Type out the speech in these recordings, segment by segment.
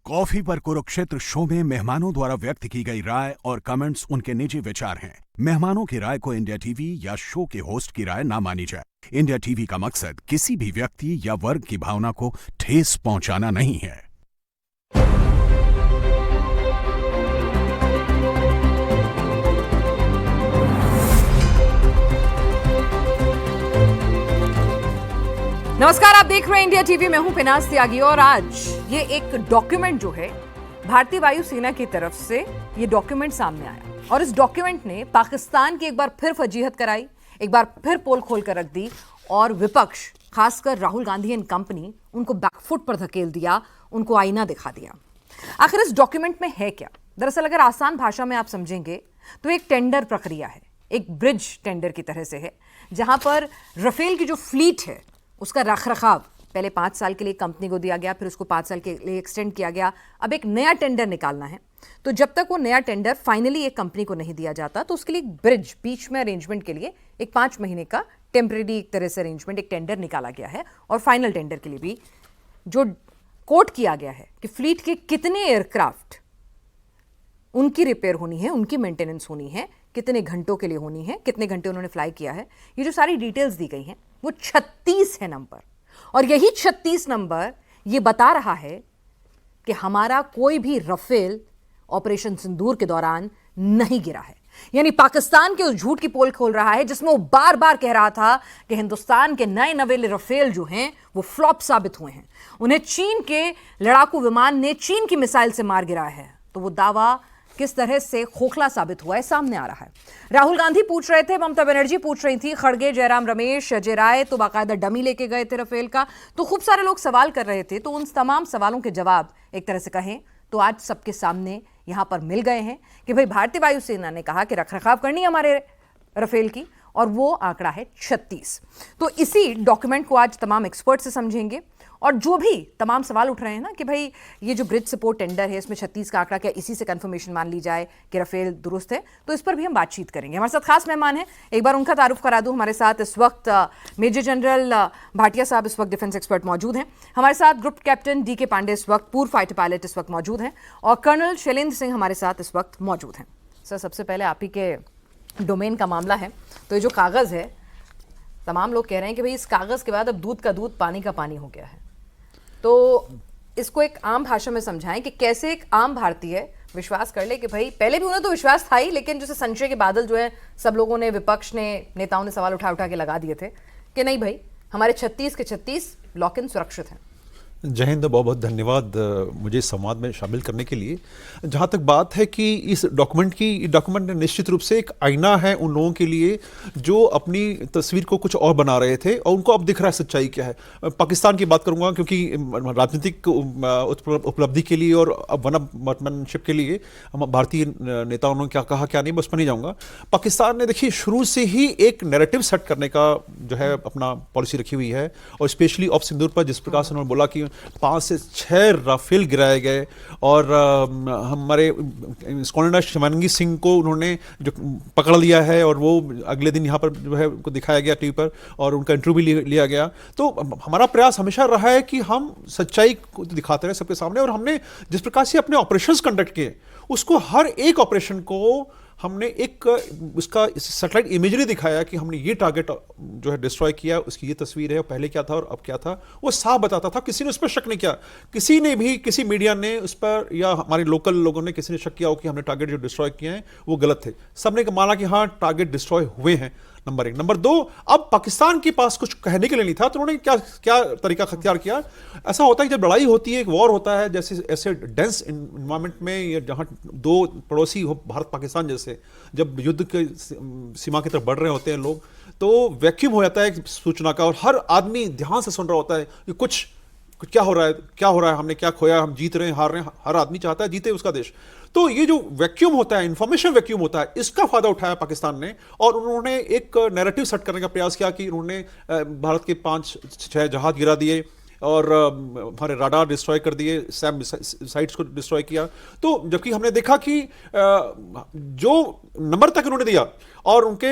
Coffee पर Kurukshetra show में मेहमानों द्वारा व्यक्त की गई राय और कमेंट्स उनके निजी विचार हैं। मेहमानों की राय को इंडिया टीवी या शो के होस्ट की राय ना मानी जाए। इंडिया टीवी का मकसद किसी भी व्यक्ति या वर्ग की भावना को ठेस पहुंचाना नहीं है। नमस्कार, आप देख रहे हैं इंडिया टीवी। मैं हूं पिनास त्यागी और आज ये एक डॉक्यूमेंट जो है भारतीय वायुसेना की तरफ से ये डॉक्यूमेंट सामने आया और इस डॉक्यूमेंट ने पाकिस्तान की एक बार फिर फजीहत कराई, एक बार फिर पोल खोल कर रख दी और विपक्ष, खासकर राहुल गांधी एंड कंपनी, उनको बैकफुट पर धकेल दिया, उनको आईना दिखा दिया। आखिर इस डॉक्यूमेंट में है क्या? दरअसल अगर आसान भाषा में आप समझेंगे तो एक टेंडर प्रक्रिया है, एक ब्रिज टेंडर की तरह से है, जहां पर राफेल की जो फ्लीट है उसका रखरखाव पहले 5 साल के लिए कंपनी को दिया गया, फिर उसको 5 साल के लिए एक्सटेंड किया गया। अब एक नया टेंडर निकालना है, तो जब तक वो नया टेंडर फाइनली एक कंपनी को नहीं दिया जाता तो उसके लिए एक ब्रिज, बीच में अरेंजमेंट के लिए एक 5 महीने का टेम्परेरी एक तरह से अरेंजमेंट, एक टेंडर निकाला गया है। और फाइनल टेंडर के लिए भी जो कोट किया गया है कि फ्लीट के कितने एयरक्राफ्ट उनकी रिपेयर होनी है, उनकी मेंटेनेंस होनी है, कितने घंटों के लिए होनी है, कितने घंटे उन्होंने फ्लाई किया है, ये जो सारी डिटेल्स दी गई हैं वो 36 है नंबर। और यही 36 नंबर ये बता रहा है कि हमारा कोई भी राफेल ऑपरेशन सिंदूर के दौरान नहीं गिरा है। यानी पाकिस्तान के उस झूठ की पोल खोल रहा है जिसमें वो बार बार कह रहा था कि हिंदुस्तान के नए नवेले राफेल जो हैं वो फ्लॉप साबित हुए हैं, उन्हें चीन के लड़ाकू विमान ने चीन की मिसाइल से मार गिराया है। तो वो दावा किस तरह से खोखला साबित हुआ है सामने आ रहा है। राहुल गांधी पूछ रहे थे, ममता बनर्जी पूछ रही थी, खड़गे, जयराम रमेश, अजय राय तो बाकायदा डमी लेके गए थे राफेल का। तो खूब सारे लोग सवाल कर रहे थे, तो उन तमाम सवालों के जवाब एक तरह से कहें तो आज सबके सामने यहां पर मिल गए हैं कि भाई भारतीय वायुसेना ने कहा कि रखरखाव करनी है हमारे राफेल की, और वो आंकड़ा है 36। तो इसी डॉक्यूमेंट को आज तमाम एक्सपर्ट से समझेंगे और जो भी तमाम सवाल उठ रहे हैं ना कि भाई ये जो ब्रिज सपोर्ट टेंडर है इसमें 36 का आंकड़ा, क्या इसी से कंफर्मेशन मान ली जाए कि राफेल दुरुस्त है, तो इस पर भी हम बातचीत करेंगे। हमारे साथ खास मेहमान हैं, एक बार उनका तारुफ करा दूं। हमारे साथ इस वक्त मेजर जनरल भाटिया साहब इस वक्त डिफेंस एक्सपर्ट मौजूद हैं। हमारे साथ ग्रुप कैप्टन डी के पांडे इस वक्त पूर्व फाइटर पायलट इस वक्त मौजूद हैं और कर्नल शैलेंद्र सिंह हमारे साथ इस वक्त मौजूद हैं। सर, सबसे पहले आप ही के डोमेन का मामला है, तो ये जो कागज़ है, तमाम लोग कह रहे हैं कि भाई इस कागज़ के बाद अब दूध का दूध, पानी का पानी हो गया है। तो इसको एक आम भाषा में समझाएं कि कैसे एक आम भारतीय विश्वास कर ले कि भाई, पहले भी उन्हें तो विश्वास था ही, लेकिन जैसे संशय के बादल जो है सब लोगों ने, विपक्ष ने, नेताओं ने सवाल उठा उठा के लगा दिए थे कि नहीं भाई, हमारे 36 के 36 लॉक इन सुरक्षित हैं। जय हिंद, बहुत बहुत धन्यवाद मुझे इस संवाद में शामिल करने के लिए। जहाँ तक बात है कि इस डॉक्यूमेंट निश्चित रूप से एक आईना है उन लोगों के लिए जो अपनी तस्वीर को कुछ और बना रहे थे और उनको अब दिख रहा है सच्चाई क्या है। पाकिस्तान की बात करूँगा क्योंकि राजनीतिक उपलब्धि के लिए और वनमनशिप के लिए हम भारतीय नेताओं ने क्या कहा क्या नहीं, बस पर नहीं जाऊँगा। पाकिस्तान ने देखिए शुरू से ही एक नैरेटिव सेट करने का जो है अपना पॉलिसी रखी हुई है, और स्पेशली ऑफ सिंदूर पर जिस प्रकार से उन्होंने बोला कि 5 से 6 राफेल गिराए गए और हमारे स्कॉर्नर शिवानगी सिंह को उन्होंने जो पकड़ लिया है और वो अगले दिन यहाँ पर जो है उनको दिखाया गया टीवी पर और उनका इंटरव्यू भी लिया गया। तो हमारा प्रयास हमेशा रहा है कि हम सच्चाई को दिखाते रहे सबके सामने, और हमने जिस प्रकार से अपने ऑपरेशंस कंडक्ट किए उसको, हर एक ऑपरेशन को हमने एक उसका सैटेलाइट इमेजरी दिखाया कि हमने ये टारगेट जो है डिस्ट्रॉय किया, उसकी ये तस्वीर है, पहले क्या था और अब क्या था, वो साफ बताता था। किसी ने उस पर शक नहीं किया, किसी ने भी, किसी मीडिया ने उस पर या हमारे लोकल लोगों ने किसी ने शक किया हो कि हमने टारगेट जो डिस्ट्रॉय किए हैं वो गलत थे। सबने माना कि हाँ टारगेट डिस्ट्रॉय हुए हैं, नंबर 1। नंबर 2, अब पाकिस्तान के पास कुछ कहने के लिए नहीं था, तो उन्होंने क्या तरीका अख्तियार किया। ऐसा होता है कि जब लड़ाई होती है, एक वॉर होता है, जैसे ऐसे डेंस इन्वायरमेंट में, या जहाँ 2 पड़ोसी हो, भारत पाकिस्तान जैसे, जब युद्ध के सीमा की तरफ बढ़ रहे होते हैं लोग, तो वैक्यूम हो जाता है सूचना का और हर आदमी ध्यान से सुन रहा होता है कि कुछ क्या हो रहा है, हमने क्या खोया, हम जीत रहे हैं, हार रहे हैं, हर आदमी चाहता है जीते उसका देश। तो ये जो वैक्यूम होता है, इंफॉर्मेशन वैक्यूम होता है, इसका फायदा उठाया पाकिस्तान ने और उन्होंने एक नैरेटिव सेट करने का प्रयास किया कि उन्होंने भारत के 5-6 जहाज गिरा दिए, और हमारे राडार डिस्ट्रॉय कर दिए, सैम साइट्स को डिस्ट्रॉय किया। तो जबकि हमने देखा कि जो नंबर तक उन्होंने दिया और उनके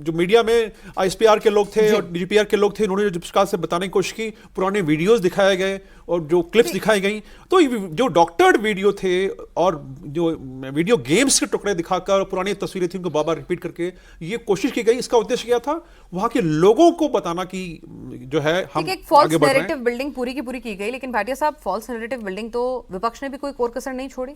जो मीडिया में आईएसपीआर के लोग थे और डीजीपीआर के लोग थे, उन्होंने जिस प्रकार से बताने की कोशिश की, पुराने वीडियोस दिखाए गए और जो क्लिप्स दिखाई गई, तो जो डॉक्टर्ड वीडियो थे और जो वीडियो गेम्स के टुकड़े दिखाकर पुरानी तस्वीरें थी उनको बार बार रिपीट करके ये कोशिश की गई। इसका उद्देश्य क्या था? वहां के लोगों को बताना कि जो है हम एक फॉल्स आगे बढ़ रहे नैरेटिव हैं। बिल्डिंग पूरी की पूरी की गई, लेकिन भाटिया साहब फॉल्स नैरेटिव बिल्डिंग तो विपक्ष ने भी कोई कोर कसर नहीं छोड़ी।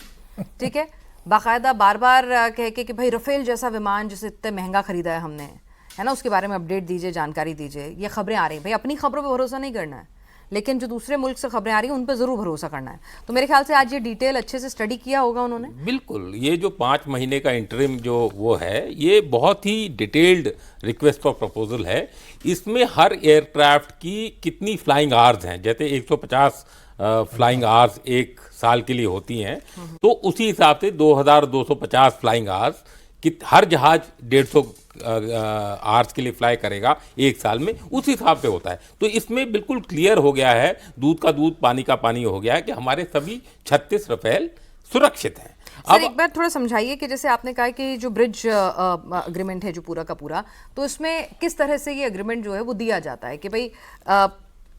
ठीक है, बाकायदा बार बार कह के कि भाई रफेल जैसा विमान जिसे इतना महंगा खरीदा है हमने, है ना, उसके बारे में अपडेट दीजिए, जानकारी दीजिए। ये खबरें आ रही हैं, भाई अपनी खबरों पे भरोसा नहीं करना है, लेकिन जो दूसरे मुल्क से खबरें आ रही हैं उन पे जरूर भरोसा करना है। तो मेरे ख्याल से आज ये डिटेल अच्छे से स्टडी किया होगा उन्होंने। बिल्कुल, ये जो 5 महीने का इंटरिम जो वो है, ये बहुत ही डिटेल्ड रिक्वेस्ट फॉर प्रपोजल है। इसमें हर एयरक्राफ्ट की कितनी फ्लाइंग आवर्स हैं, जैसे 150 फ्लाइंग आवर्स एक साल के लिए होती हैं, तो उसी हिसाब से 2250 फ्लाइंग आवर्स कि हर जहाज 150 आवर्स के लिए फ्लाई करेगा एक साल में, उस हिसाब से होता है। तो इसमें बिल्कुल क्लियर हो गया है, दूध का दूध पानी का पानी हो गया है कि हमारे सभी 36 रफेल सुरक्षित हैं। सर एक बार थोड़ा समझाइए कि जैसे आपने कहा कि जो ब्रिज अग्रीमेंट है जो पूरा का पूरा, तो इसमें किस तरह से ये अग्रीमेंट जो है वो दिया जाता है कि भाई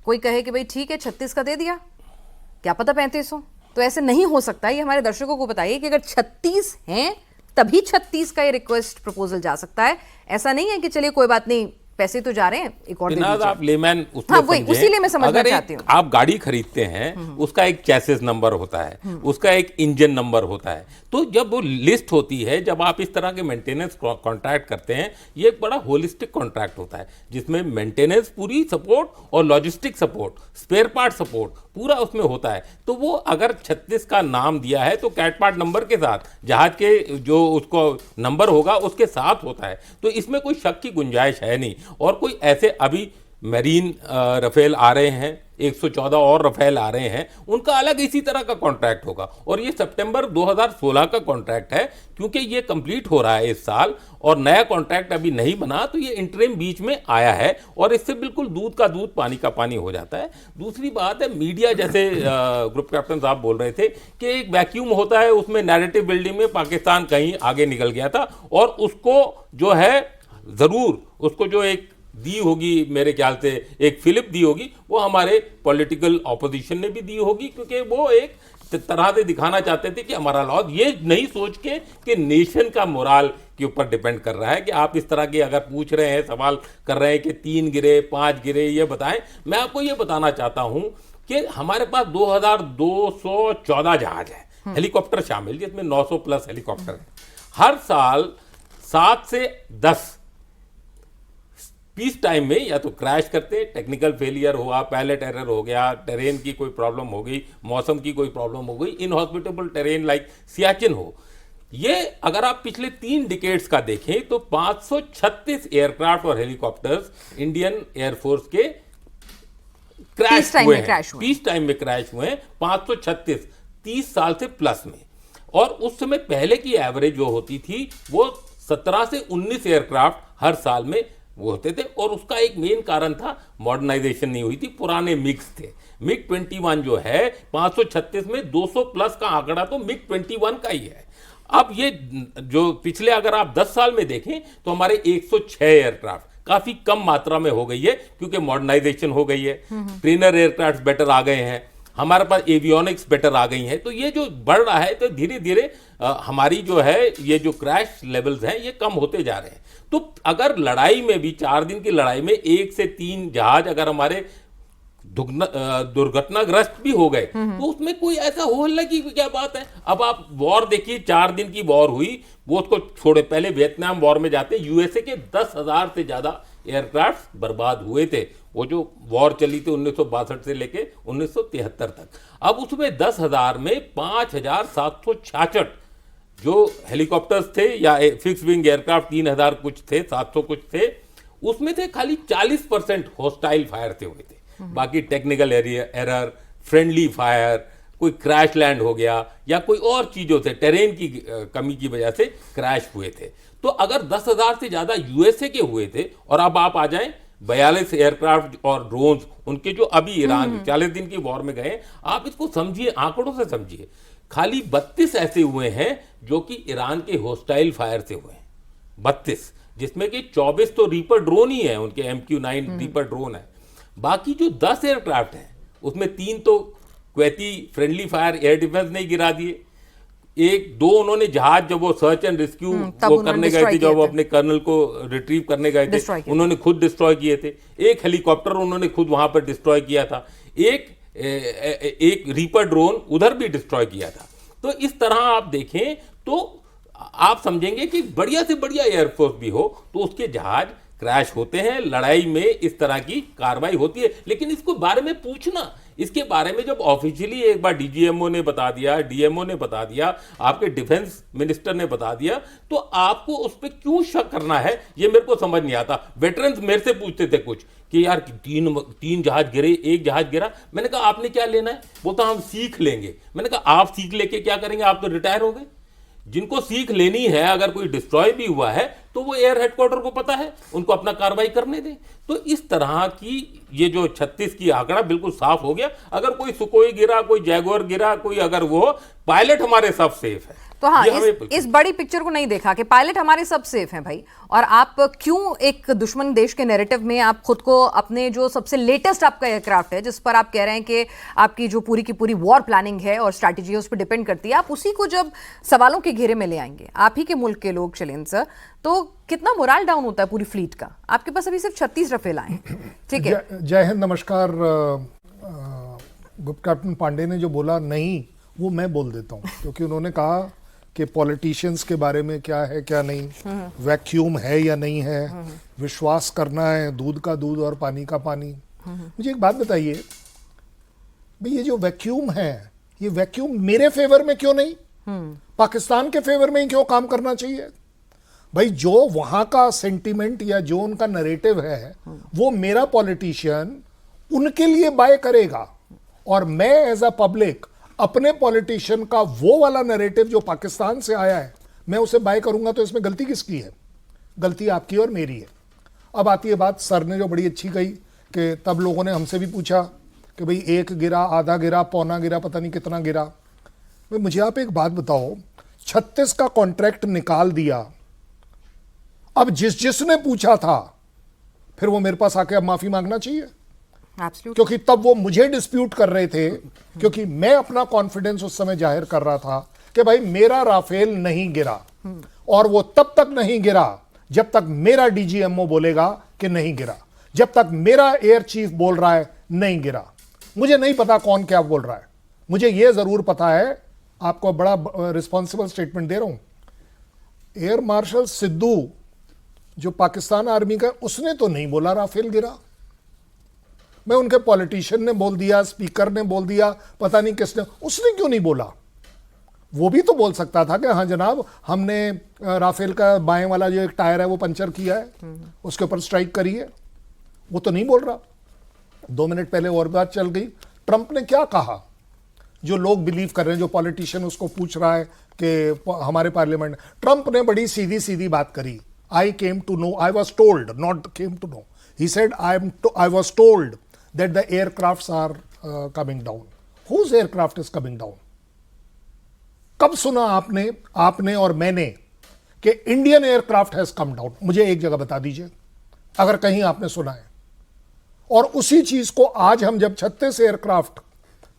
कोई कहे कि भाई ठीक है 36 का दे दिया, क्या पता 35 हो, तो ऐसे नहीं हो सकता। ये हमारे दर्शकों को बताइए कि अगर 36 हैं तभी 36 का ये रिक्वेस्ट प्रपोजल जा सकता है। ऐसा नहीं है कि चलिए कोई बात नहीं, पैसे तो जा रहे हैं, एक और दे दीजिए। आप लेमैन हाँ, वही उसीलिए मैं समझना चाहती हूँ। आप गाड़ी खरीदते हैं, उसका एक चैसिस नंबर होता है, उसका एक इंजन नंबर होता है। तो जब वो लिस्ट होती है, जब आप इस तरह के मेंटेनेंस कॉन्ट्रैक्ट करते हैं, ये एक बड़ा होलिस्टिक कॉन्ट्रैक्ट होता है जिसमें मेंटेनेंस पूरी सपोर्ट और logistic support, spare part support पूरा उसमें होता है। तो वो अगर 36 का नाम दिया है तो कैट पार्ट नंबर के साथ, जहाज के जो उसको नंबर होगा उसके साथ होता है। तो इसमें कोई शक की गुंजाइश है नहीं। और कोई ऐसे अभी मरीन रफेल आ रहे हैं, 114 और रफेल आ रहे हैं, उनका अलग इसी तरह का कॉन्ट्रैक्ट होगा। और ये सितंबर 2016 का कॉन्ट्रैक्ट है, क्योंकि ये कंप्लीट हो रहा है इस साल और नया कॉन्ट्रैक्ट अभी नहीं बना, तो ये इंटरिम बीच में आया है और इससे बिल्कुल दूध का दूध पानी का पानी हो जाता है। दूसरी बात है, मीडिया जैसे ग्रुप कैप्टन साहब बोल रहे थे कि एक वैक्यूम होता है, उसमें नैरेटिव बिल्डिंग में पाकिस्तान कहीं आगे निकल गया था और उसको जो है ज़रूर उसको जो एक दी होगी, मेरे ख्याल से एक फिलिप दी होगी, वो हमारे पॉलिटिकल ऑपोजिशन ने भी दी होगी, क्योंकि वो एक तरह से दिखाना चाहते थे कि हमारा लॉस, ये नहीं सोच के कि नेशन का मोराल के ऊपर डिपेंड कर रहा है कि आप इस तरह के अगर पूछ रहे हैं, सवाल कर रहे हैं कि 3 गिरे 5 गिरे, ये बताएं। मैं आपको ये बताना चाहता हूं कि हमारे पास 2214 जहाज है, हेलीकॉप्टर शामिल, जिसमें 900 प्लस हेलीकॉप्टर है। हर साल 7 से 10 पीस टाइम में या तो क्रैश करते, टेक्निकल फेलियर हुआ, पायलट एरर हो गया, टेरेन की कोई प्रॉब्लम हो गई, मौसम की कोई प्रॉब्लम हो गई, इनहॉस्पिटेबल टेरेन लाइक सियाचिन हो। ये अगर आप पिछले 3 डिकेड्स का देखें तो 536 एयरक्राफ्ट और हेलीकॉप्टर्स इंडियन एयरफोर्स के क्रैश हुए हैं, पीस टाइम में क्रैश हुए हैं 536, 30 साल से प्लस में। और उस समय पहले की एवरेज जो होती थी वो 17 से 19 एयरक्राफ्ट हर साल में वो होते थे। और उसका एक मेन कारण था, मॉडर्नाइजेशन नहीं हुई थी, पुराने मिग्स थे। मिग 21 जो है 536 में 200 प्लस का आंकड़ा तो मिग 21 का ही है। अब ये जो पिछले अगर आप 10 साल में देखें तो हमारे 106 एयरक्राफ्ट काफी कम मात्रा में हो गई है, क्योंकि मॉडर्नाइजेशन हो गई है, ट्रेनर एयरक्राफ्ट बेटर आ गए हैं, हमारे पास एवियोनिक्स बेटर आ गई हैं। तो ये जो बढ़ रहा है, तो धीरे धीरे हमारी जो है ये जो क्रैश लेवल्स हैं ये कम होते जा रहे हैं। तो अगर लड़ाई में भी 4 दिन की लड़ाई में 1 से 3 जहाज अगर हमारे दुर्घटनाग्रस्त भी हो गए तो उसमें कोई ऐसा हो हल्ला की क्या बात है। अब आप वॉर देखिए, 4 दिन की वॉर हुई, वो उसको छोड़े, पहले वियतनाम वॉर में जाते यूएसए के 10,000 से ज्यादा एयरक्राफ्ट बर्बाद हुए थे। वो जो वॉर चली थी 1962 से लेके 1973 तक। अब उसमें 10,000 में 5,766 जो हेलीकॉप्टर्स थे या फिक्स विंग एयरक्राफ्ट 3,000 कुछ थे, 700 कुछ थे, उसमें थे खाली 40% हॉस्टाइल फायर थे हुए थे। बाकी टेक्निकल एरर, फ्रेंडली फायर, कोई क्रैश लैंड हो गया या कोई और चीजों से, टेरेन की कमी की वजह से क्रैश हुए थे। तो अगर 10,000 से ज्यादा यूएसए के हुए थे और अब आप आ जाएं 42 एयरक्राफ्ट और ड्रोन्स उनके जो अभी ईरान 40 दिन की वॉर में गए, आप इसको समझिए, आंकड़ों से समझिए। खाली 32 ऐसे हुए हैं जो कि ईरान के होस्टाइल फायर से हुए हैं, 32, जिसमें कि 24 तो रीपर ड्रोन ही है, उनके MQ-9 रीपर ड्रोन है। बाकी जो 10 एयरक्राफ्ट हैं उसमें 3 तो क्वैती फ्रेंडली फायर एयर डिफेंस ने गिरा दिए, 1-2 उन्होंने जहाज जब वो सर्च एंड रेस्क्यू वो करने गए थे, जब वो अपने कर्नल को रिट्रीव करने गए थे, उन्होंने खुद डिस्ट्रॉय किए थे। एक हेलीकॉप्टर उन्होंने खुद वहां पर डिस्ट्रॉय किया था, एक रीपर ड्रोन उधर भी डिस्ट्रॉय किया था। तो इस तरह आप देखें तो आप समझेंगे कि बढ़िया से बढ़िया एयरफोर्स भी हो तो उसके जहाज क्रैश होते हैं, लड़ाई में इस तरह की कार्रवाई होती है। लेकिन इसको बारे में पूछना, इसके बारे में जब ऑफिशियली एक बार डीजीएमओ ने बता दिया, डीएमओ ने बता दिया, आपके डिफेंस मिनिस्टर ने बता दिया, तो आपको उस पर क्यों शक करना है, ये मेरे को समझ नहीं आता। वेटरन्स मेरे से पूछते थे कुछ कि यार तीन जहाज गिरे, एक जहाज गिरा। मैंने कहा आपने क्या लेना है? बोलता हम सीख लेंगे। मैंने कहा आप सीख लेके क्या करेंगे, आप तो रिटायर हो गए। जिनको सीख लेनी है, अगर कोई डिस्ट्रॉय भी हुआ है तो वो एयर हेडक्वार्टर को पता है, उनको अपना कार्रवाई करने दें। तो इस तरह की ये जो 36 की आंकड़ा बिल्कुल साफ हो गया। अगर कोई सुकोई गिरा, कोई जैगुआर गिरा, कोई अगर वो पायलट हमारे सब सेफ है। तो हाँ, इस बड़ी पिक्चर को नहीं देखा कि पायलट हमारे सब सेफ हैं भाई, और आप क्यों एक दुश्मन देश के नैरेटिव में आप खुद को अपने जो सबसे लेटेस्ट आपका एयरक्राफ्ट है, जिस पर आप कह रहे हैं कि आपकी जो पूरी की पूरी वॉर प्लानिंग है और स्ट्रैटेजी है उस पर डिपेंड करती है, आप उसी को जब सवालों के घेरे में ले आएंगे, आप ही के मुल्क के लोग चलें सर, तो कितना मोरल डाउन होता है पूरी फ्लीट का। आपके पास अभी सिर्फ 36 रफेल आए, ठीक है। जय हिंद, नमस्कार। गुप्ता कैप्टन पांडे ने जो बोला नहीं, वो मैं बोल देता हूँ, क्योंकि उन्होंने कहा कि पॉलिटिशियंस के बारे में क्या है क्या नहीं, वैक्यूम है या नहीं है, विश्वास करना है दूध का दूध और पानी का पानी। मुझे एक बात बताइए भाई, ये जो वैक्यूम है, ये वैक्यूम मेरे फेवर में क्यों नहीं, पाकिस्तान के फेवर में ही क्यों काम करना चाहिए भाई? जो वहां का सेंटीमेंट या जो उनका नरेटिव है, वो मेरा पॉलिटिशियन उनके लिए बाय करेगा, और मैं एज अ पब्लिक अपने पॉलिटिशियन का वो वाला नैरेटिव जो पाकिस्तान से आया है, मैं उसे बाय करूंगा। तो इसमें गलती किसकी है? गलती आपकी और मेरी है। अब आती है बात, सर ने जो बड़ी अच्छी कही कि तब लोगों ने हमसे भी पूछा कि भाई 1 गिरा, आधा गिरा, पौना गिरा, पता नहीं कितना गिरा। भाई मुझे आप एक बात बताओ, 36 का कॉन्ट्रैक्ट निकाल दिया, अब जिसने पूछा था फिर वो मेरे पास आके अब माफी मांगना चाहिए। Absolutely. क्योंकि तब वो मुझे डिस्प्यूट कर रहे थे, क्योंकि मैं अपना कॉन्फिडेंस उस समय जाहिर कर रहा था कि भाई मेरा राफेल नहीं गिरा, और वो तब तक नहीं गिरा जब तक मेरा डीजीएमओ बोलेगा कि नहीं गिरा, जब तक मेरा एयर चीफ बोल रहा है नहीं गिरा। मुझे नहीं पता कौन क्या बोल रहा है, मुझे ये जरूर पता है, आपको बड़ा रिस्पॉन्सिबल स्टेटमेंट दे रहा हूं, एयर मार्शल सिद्धू जो पाकिस्तान आर्मी का, उसने तो नहीं बोला राफेल गिरा। मैं उनके पॉलिटिशियन ने बोल दिया, स्पीकर ने बोल दिया, पता नहीं किसने, उसने क्यों नहीं बोला? वो भी तो बोल सकता था कि हाँ जनाब, हमने राफेल का बाएं वाला जो एक टायर है वो पंचर किया है, उसके ऊपर स्ट्राइक करी है। वो तो नहीं बोल रहा। 2 मिनट पहले और बात चल गई, ट्रंप ने क्या कहा, जो लोग बिलीव कर रहे हैं, जो पॉलिटिशियन उसको पूछ रहा है कि हमारे पार्लियामेंट, ट्रंप ने बड़ी सीधी सीधी बात करी, I came to know, I was told, not came to know, he said I was told that the aircrafts are coming down. Whose aircraft is coming down? कब सुना आपने और मैंने कि Indian aircraft has come down? मुझे एक जगह बता दीजिए अगर कहीं आपने सुना है। और उसी चीज को आज हम जब 36 एयरक्राफ्ट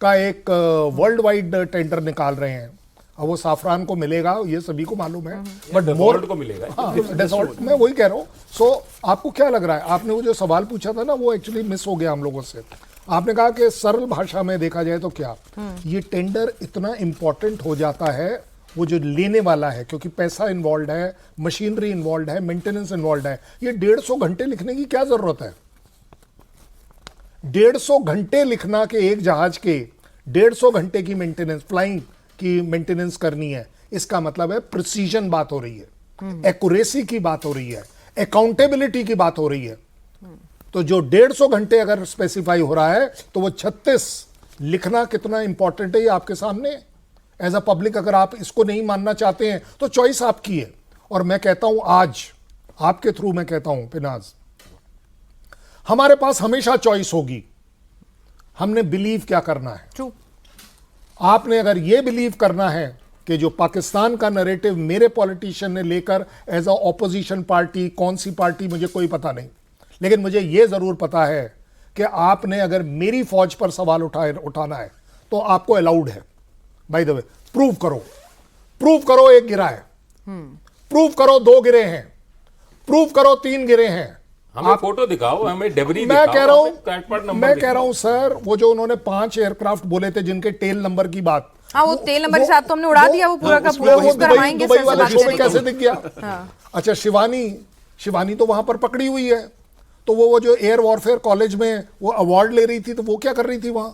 का एक वर्ल्ड वाइड टेंडर निकाल रहे हैं, अब वो साफरान को मिलेगा, ये सभी को मालूम है, बट मोर को मिलेगा। हाँ, डेसॉल्ट, मैं वही कह रहा हूँ। सो आपको क्या लग रहा है, आपने वो जो सवाल पूछा था ना, वो एक्चुअली मिस हो गया हम लोगों से। आपने कहा कि सरल भाषा में देखा जाए तो क्या, ये टेंडर इतना इंपॉर्टेंट हो जाता है, वो जो लेने वाला है, क्योंकि पैसा इन्वॉल्व है, मशीनरी इन्वॉल्व है, मेंटेनेंस इन्वॉल्व है। ये 150 घंटे लिखने की क्या जरूरत है? 150 घंटे लिखना के एक जहाज के 150 घंटे की मेंटेनेंस, फ्लाइंग की मेंटेनेंस करनी है, इसका मतलब है प्रिसीजन बात हो रही है, एक्यूरेसी की बात हो रही है, अकाउंटेबिलिटी की बात हो रही है। तो जो 150 घंटे अगर स्पेसिफाई हो रहा है, तो वो 36 लिखना कितना इंपॉर्टेंट है, ये आपके सामने। एज अ पब्लिक अगर आप इसको नहीं मानना चाहते हैं तो चॉइस आपकी है। और मैं कहता हूं, आज आपके थ्रू मैं कहता हूं, पिनाज, हमारे पास हमेशा चॉइस होगी, हमने बिलीव क्या करना है। ट्रू। आपने अगर यह बिलीव करना है कि जो पाकिस्तान का नैरेटिव मेरे पॉलिटिशियन ने लेकर एज अ ऑपोजिशन पार्टी, कौन सी पार्टी मुझे कोई पता नहीं, लेकिन मुझे यह जरूर पता है कि आपने अगर मेरी फौज पर सवाल उठाना है तो आपको अलाउड है। बाय द वे, प्रूव करो एक गिरा है, प्रूव करो 2 गिरे हैं, प्रूव करो 3 गिरे हैं। हमें फोटो दिखाओ, हमें डेबरी मैं दिखाओ, कह रहा हमें हूं सर, वो जो उन्होंने 5 एयरक्राफ्ट बोले थे जिनके टेल नंबर की बात, हाँ वो तेल नंबर के साथ तो हमने उड़ा दिया वो पूरा का पूरा। उस पर हम आएंगे दुबई सर से वाले बात शो में करेंगे। कैसे दिख गया। अच्छा, शिवानी तो वहां पर पकड़ी हुई है, तो वो जो एयर वॉरफेयर कॉलेज में वो अवार्ड ले रही थी, तो वो क्या कर रही थी वहां?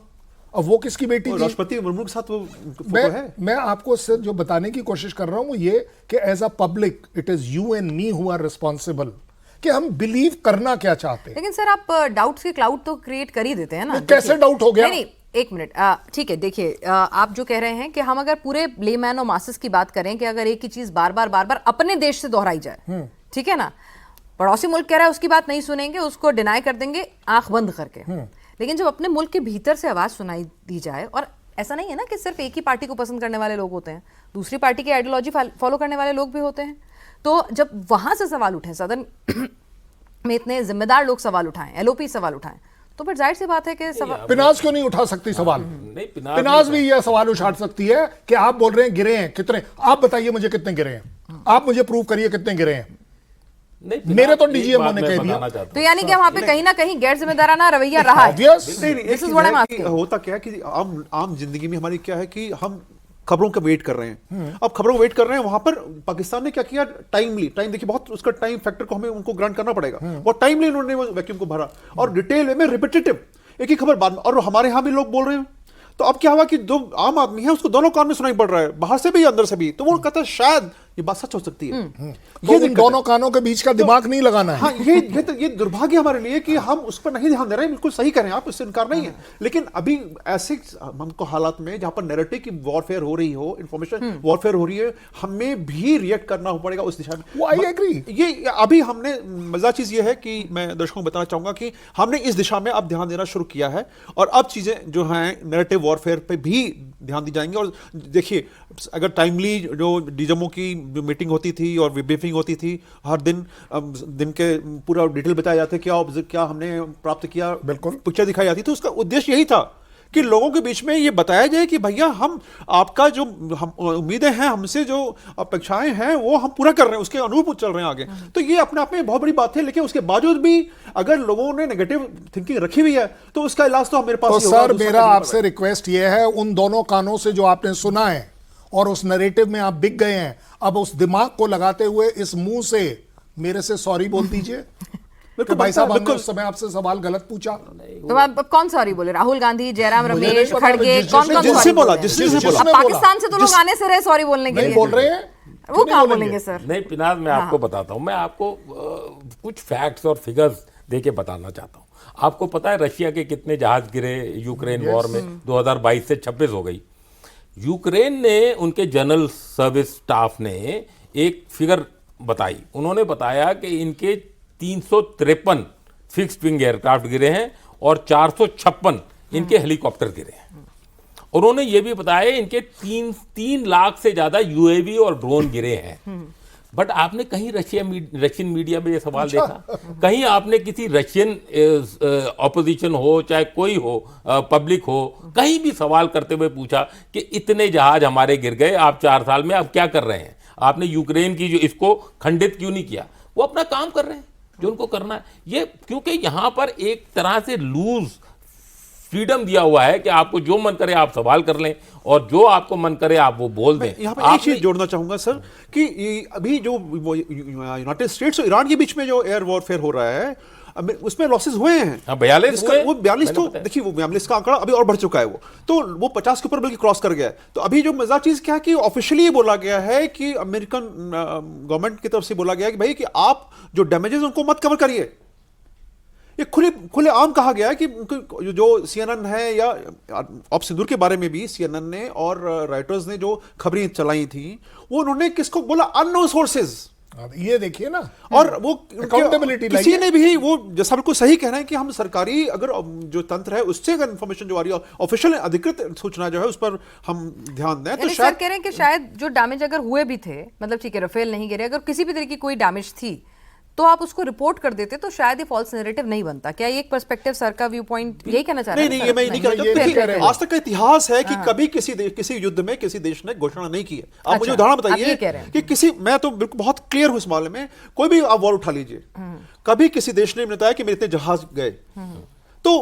अब वो किसकी बेटी थी? राष्ट्रपति मुर्मू के साथ वो फोटो है। मैं आपको सिर्फ जो बताने की कोशिश कर रहा हूं वो ये कि as a public it is you and me who are responsible कि हम बिलीव करना क्या चाहते हैं। लेकिन सर आप डाउट्स के क्लाउड तो क्रिएट कर ही देते हैं ना। कैसे डाउट हो गया? नहीं, एक मिनट, ठीक है, देखिए आप जो कह रहे हैं कि हम अगर पूरे लेमैन और मासेस की बात करें कि अगर एक ही चीज बार बार अपने देश से दोहराई जाए, ठीक है ना, पड़ोसी मुल्क कह रहा है उसकी बात नहीं सुनेंगे, उसको डिनाई कर देंगे आंख बंद करके। लेकिन जब अपने मुल्क के भीतर से आवाज सुनाई दी जाए, और ऐसा नहीं है ना कि सिर्फ एक ही पार्टी को पसंद करने वाले लोग होते हैं, दूसरी पार्टी की आइडियोलॉजी फॉलो करने वाले लोग भी होते हैं, तो जब वहां से सवाल उठे, सदन में इतने जिम्मेदार लोग सवाल उठाएं, एलओपी सवाल उठाएं, तो फिर जाहिर सी बात है कि पिनाज क्यों नहीं उठा सकती सवाल? नहीं, पिनाज भी यह सवाल उठा सकती है कि आप बोल रहे हैं गिरे हैं कितने, आप बताइए मुझे कितने गिरे हैं, आप मुझे प्रूव करिए कितने गिरे हैं। मेरे तो डीजीएम ने कह दिया, तो यानी कि वहां पे कहीं ना कहीं गैर जिम्मेदाराना रवैया रहा है। This is what I'm asking. होता क्या है कि आम जिंदगी में हमारी क्या है कि हम खबरों का वेट कर रहे हैं। अब खबरों का वेट कर रहे हैं, वहां पर पाकिस्तान ने क्या किया, टाइम देखिए, बहुत उसका टाइम फैक्टर को हमें उनको ग्रांट करना पड़ेगा। बहुत टाइमली उन्होंने वो वैक्यूम को भरा और डिटेल में रिपीटेटिव एक ही खबर बाद में, और हमारे यहां भी लोग बोल रहे हैं। तो अब क्या हुआ कि जो आम आदमी है उसको दोनों कान में सुनाई पड़ रहा है, बाहर से भी अंदर से भी, तो वो कहता है शायद ये बात सच हो सकती है। तो इन दोनों कानों के बीच का दिमाग नहीं लगाना है। हाँ, ये दुर्भाग्य हमारे लिए कि हम उस पर नहीं ध्यान दे रहे हैं। बिल्कुल सही करें आप, इससे इनकार नहीं है, लेकिन अभी ऐसे हमको हालात में जहां पर नैरेटिव की वॉरफेयर हो रही हो, इंफॉर्मेशन वॉरफेयर हो रही है, हमें भी रिएक्ट करना पड़ेगा उस दिशा में। I agree. ये अभी हमने, मजा चीज ये है कि मैं दर्शकों को बताना चाहूंगा कि हमने इस दिशा में अब ध्यान देना शुरू किया है, और अब चीजें जो हैं नैरेटिव वॉरफेयर पे भी ध्यान दी जाएंगे। और देखिए, अगर टाइमली जो डीजमओ की मीटिंग होती थी और ब्रीफिंग होती थी, हर दिन के पूरा डिटेल बताया जाता है, क्या हमने प्राप्त किया, बिल्कुल पिक्चर दिखाई जाती थी। उसका उद्देश्य यही था कि लोगों के बीच में ये बताया जाए कि भैया हम आपका जो हम उम्मीदें हैं, हमसे जो अपेक्षाएं हैं, वो हम पूरा कर रहे हैं, उसके अनुरूप चल रहे हैं आगे। तो ये अपने आप में बहुत बड़ी बात है, लेकिन उसके बावजूद भी अगर लोगों ने नेगेटिव थिंकिंग रखी हुई है तो उसका इलाज तो मेरे पास तो ही होगा। सर, मेरा आपसे रिक्वेस्ट ये है, उन दोनों कानों से जो आपने सुना है और उस नैरेटिव में आप बिक गए हैं, अब उस दिमाग को लगाते हुए इस मुंह से मेरे से सॉरी बोल दीजिए। बिल्कुल भाई साहब, हमने उस समय आपसे सवाल गलत पूछा। तो आप कौन सॉरी बोले? राहुल गांधी, जयराम रमेश, खड़गे, कौन जिसने सॉरी बोला, बोले? जिसने बोला। अब पाकिस्तान से तो लोग आने से रहे सॉरी बोलने के नहीं लिए, बोल रहे हैं, वो कहाँ बोलेंगे सर? नहीं पिनाज, मैं आपको बताता हूं, मैं आपको कुछ फैक्ट्स और फिगर्स देके बताना चाहता हूं। आपको पता है रशिया के कितने जहाज गिरे यूक्रेन वॉर में? 2022 से 26 हो गई। यूक्रेन ने, उनके जनरल सर्विस स्टाफ ने एक फिगर बताई। उन्होंने बताया कि इनके 353 फिक्स्ड विंग एयरक्राफ्ट गिरे हैं और 456 इनके हेलीकॉप्टर गिरे हैं। और उन्होंने ये भी बताया इनके 3 लाख से ज्यादा यूएवी और ड्रोन गिरे हैं। बट आपने कहीं रशियन मीडिया में ये सवाल देखा? कहीं आपने किसी रशियन ऑपोजिशन हो, चाहे कोई हो, पब्लिक हो, कहीं भी सवाल करते हुए पूछा कि इतने जहाज हमारे गिर गए, आप 4 साल में आप क्या कर रहे हैं? आपने यूक्रेन की जो इसको खंडित क्यों नहीं किया? वो अपना काम कर रहे हैं जो उनको करना है। ये क्योंकि यहां पर एक तरह से लूज फ्रीडम दिया हुआ है कि आपको जो मन करे आप सवाल कर लें और जो आपको मन करे आप वो बोल दें। यहाँ पे एक चीज जोड़ना चाहूंगा सर कि अभी जो यूनाइटेड स्टेट्स और ईरान के बीच में जो एयर वॉरफेयर हो रहा है, उसमें लॉसेस हुए हैं। हाँ, 42 हुए। वो 42 तो देखिए, वो 42 का आंकड़ा अभी और बढ़ चुका है, वो 50 के ऊपर बल्कि क्रॉस कर गया है। तो अभी जो मजा चीज क्या है कि ऑफिशियली ये बोला गया है कि अमेरिकन गवर्नमेंट की तरफ से बोला गया है कि भाई कि आप जो डैमेजेस उनको मत कवर करिए। ये खुले आम कहा गया है कि जो CNN है या ऑप सिंदूर के बारे में भी CNN ने और राइटर्स ने जो खबरें चलाई थी, वो उन्होंने किसको बोला? Unknown sources. ये देखिए ना, और वो Accountability किसी लाइए। ने भी वो जैसा बिल्कुल सही कह रहे हैं कि हम सरकारी अगर जो तंत्र है उससे अगर इन्फॉर्मेशन जो आ रही है, ऑफिशियल अधिकृत सूचना जो है उस पर हम ध्यान दें तो यानी सर शायद कह रहे हैं कि शायद जो डैमेज अगर हुए भी थे, मतलब ठीक है राफेल नहीं गिरे, अगर किसी भी तरह की कोई डैमेज थी तो आप उसको रिपोर्ट कर देते तो शायद ये फॉल्स नैरेटिव नहीं बनता। क्या ये एक पर्सपेक्टिव सर का व्यू पॉइंट यही कहना चाह रहे नहीं हैं? नहीं, ये मैं नहीं कहना ये चाहता। नहीं कह रहे देखिए, हैं। आज तक का इतिहास है कि कभी किसी युद्ध में किसी देश ने घोषणा नहीं की है। आप मुझे उदाहरण आप ये बताइए कह रहे हैं। कि किसी, मैं तो बिल्कुल बहुत क्लियर हूं इस मामले में, कोई भी आप वॉर उठा लीजिए, कभी किसी देश ने बताया कि मेरे इतने जहाज गए, तो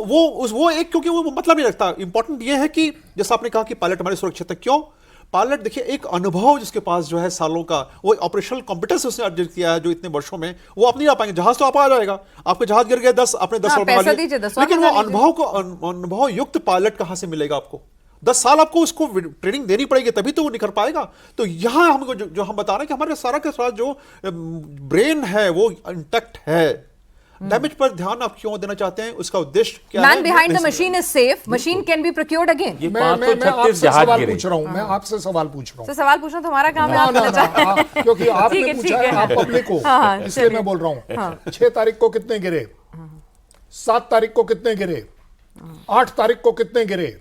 वो एक, क्योंकि वो मतलब नहीं रखता। इंपॉर्टेंट ये है कि जैसा आपने कहा कि पायलट हमारे सुरक्षित है, क्यों? पायलट देखिए एक अनुभव जिसके पास जो है सालों का, वो ऑपरेशनल कॉम्पिटेंस उसने अर्जित किया है जो इतने वर्षों में, वो आप नहीं आ पाएंगे। जहाज तो आप आ जाएगा, आपके जहाज गिर गए 10, आपने 10 हाँ, साल पैसा बना लिए। दीजिए, 10 साल लेकिन वो बना लीजिए। अनुभव युक्त पायलट कहां से मिलेगा आपको? 10 साल आपको उसको ट्रेनिंग देनी पड़ेगी तभी तो वो निखर पाएगा। तो यहां हमको जो हम बता रहे हैं कि हमारे सारा के सारा जो ब्रेन है वो इंटैक्ट है। डैमेज पर ध्यान आप क्यों देना चाहते हैं, उसका उद्देश्य क्या है? Man behind the machine is safe, machine can be procured again. ये मैं 536 आपसे जहाज सवाल गिरे। पूछ रहा हूं, मैं आपसे सवाल पूछ रहा हूं। तो सवाल पूछना तो हमारा काम है, ना, आप ना, कहना ना, चाहते हैं। क्योंकि आपने ठीक है, पूछा ठीक है, है। आप पब्लिक हो, हाँ, इसलिए चलिए। मैं बोल रहा हूं। 6 तारीख को कितने गिरे, 7 तारीख को कितने गिरे, 8 तारीख को कितने गिरे,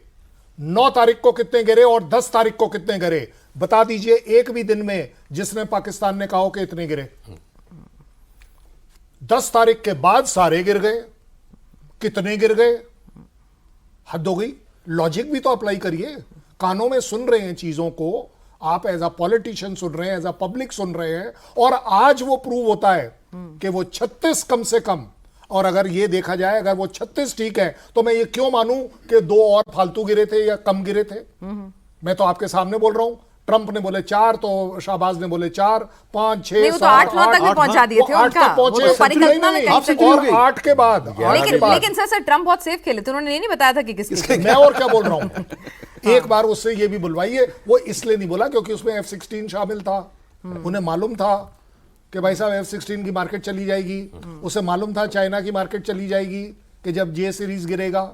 9 तारीख को कितने गिरे और 10 तारीख को कितने गिरे? बता दीजिए एक भी दिन में जिसने पाकिस्तान ने कहा हो कि इतने गिरे। 10 तारीख के बाद सारे गिर गए, कितने गिर गए? हद हो गई। लॉजिक भी तो अप्लाई करिए। कानों में सुन रहे हैं चीजों को, आप एज अ पॉलिटिशियन सुन रहे हैं, एज अ पब्लिक सुन रहे हैं, और आज वो प्रूव होता है कि वो 36 कम से कम, और अगर ये देखा जाए अगर वो 36 ठीक है तो मैं ये क्यों मानूं कि 2 और फालतू गिरे थे या कम गिरे थे? मैं तो आपके सामने बोल रहा हूं। ट्रंप ने बोले 4, तो शाहबाज ने बोले 4, 5, 6, नहीं, वो तो 7, 8-9 तक भी पहुंचा दिए थे उनका। वो तो परिकल्पना में कहीं से और 8 के बाद, लेकिन सर ट्रंप बहुत सेफ खेले थे, उन्होंने ये नहीं बताया था कि किसके। मैं और क्या बोल रहा हूं। एक बार उससे ये भी बुलवाइए। वो इसलिए नहीं बोला क्योंकि उसमें F-16 शामिल था। उन्हें मालूम था कि भाई साहब F-16 की मार्केट चली जाएगी। उसे मालूम था चाइना की मार्केट चली जाएगी कि जब J सीरीज गिरेगा।